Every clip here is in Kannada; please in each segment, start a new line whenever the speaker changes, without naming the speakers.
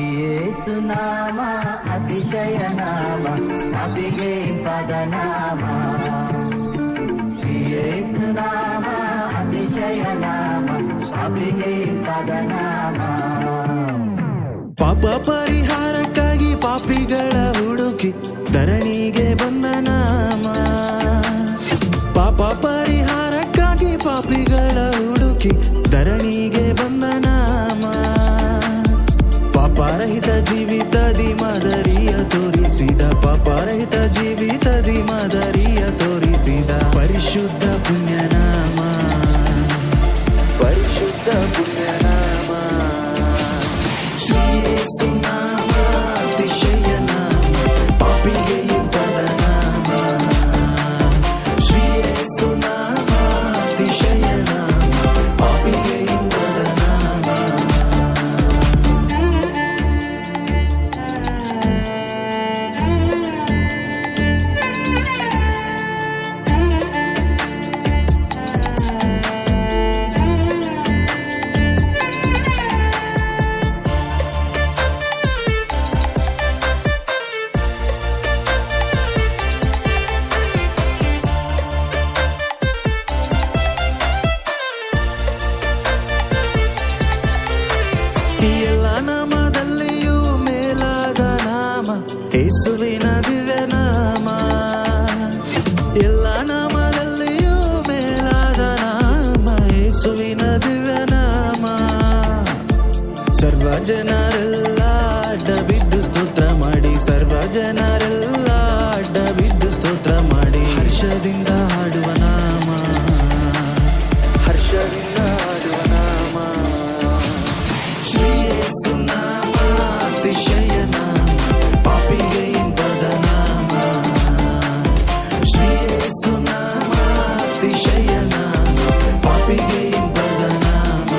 ಶ್ರೀಯೇಸುನಾಮ ಅತಿಶಯ ನಾಮ ಅಭಿಗೆ ಪದನಾಮ ಶ್ರೀಯೇಸುನಾಮ ಅತಿಶಯ ನಾಮ ಅಭಿಗೆ ಪದನಾಮ
ಪಾಪ ಪರಿಹಾರಕ್ಕಾಗಿ ಪಾಪಿಗಳ ಹುಡುಕಿ ಧರಣಿಗೆ ಬಂದ ನಾಮ ಪಾಪ ಪರಿಹಾರಕ್ಕಾಗಿ ಪಾಪಿಗಳ ಹುಡುಕಿ ಧರಣಿಗೆ ಬಂದ ನಾಮ ಪಾಪರಹಿತ ಜೀವಿತದಿ ಮಾದರಿಯ ತೋರಿಸಿದ ಪಾಪರಹಿತ ಜೀವಿತದಿ ಮಾದರಿಯ ತೋರಿಸಿದ ಪರಿಶುದ್ಧ ಪುಣ್ಯನಾಮ ಪರಿಶುದ್ಧ ಪುಣ್ಯನಾಮ ಶ್ರೀಯೇಸುನಾಮ ಅತಿಶಯ ನಾಮ ಪಾಪಿಗೆ ಇಂಪದ ನಾಮ ಶ್ರೀಯೇಸುನಾಮ ಅತಿಶಯ ನಾಮ ಪಾಪಿಗೆ ಇಂಪದ ನಾಮ ಎಲ್ಲ ನಾಮದಲ್ಲಿಯೂ ಮೇಲಾದ ನಾಮ ಯೇಸುವಿನ ದಿವ್ಯ ನಾಮ ಎಲ್ಲ ನಾಮದಲ್ಲಿಯೂ ಮೇಲಾದ ನಾಮ ಯೇಸುವಿನ ದಿವ್ಯ ನಾಮ ಸರ್ವ ಜನರೆಲ್ಲ ಅಡ್ಡ ಬಿದ್ದು ಸ್ತೋತ್ರ ಮಾಡಿ ಸರ್ವ ಜನರೆಲ್ಲ ಅಡ್ಡ ಬಿದ್ದು ಸ್ತೋತ್ರ ಮಾಡಿ ಹರ್ಷದಿಂದ ಹಾಡುವ ನಾಮ ಹರ್ಷದಿಂದ ಹಾಡುವ ನಾಮ ಶ್ರೀಯೇಸುನಾಮ ಅತಿಶಯ ನಾಮ ಪಾಪಿಗೆ ಇಂಪದ ನಾಮ ಶ್ರೀಯೇಸುನಾಮ ಅತಿಶಯ ನಾಮ ಪಾಪಿಗೆ ಇಂಪದ ನಾಮ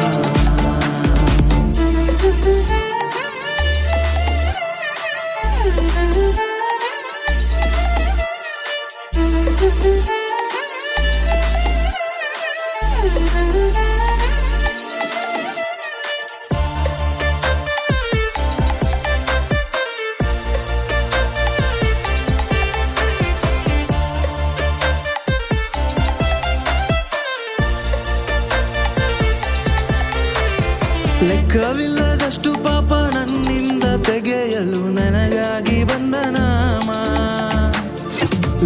ಲೆಕ್ಕವಿಲ್ಲದಷ್ಟು ಪಾಪ ನನ್ನಿಂದ ತೆಗೆಯಲು ನನಗಾಗಿ ಬಂದ ನಾಮ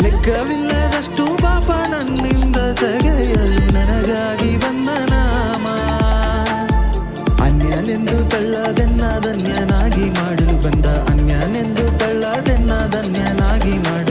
ಲೆಕ್ಕವಿಲ್ಲದಷ್ಟು ಪಾಪ ನನ್ನಿಂದ ತೆಗೆಯಲು ನನಗಾಗಿ ಬಂದ ನಾಮ ಅನ್ಯನೆಂದು ತಳ್ಳದೆನ್ನ ಧನ್ಯನಾಗಿ ಮಾಡಲು ಬಂದ ಅನ್ಯನೆಂದು ತಳ್ಳದೆನ್ನ ಧನ್ಯನಾಗಿ ಮಾಡ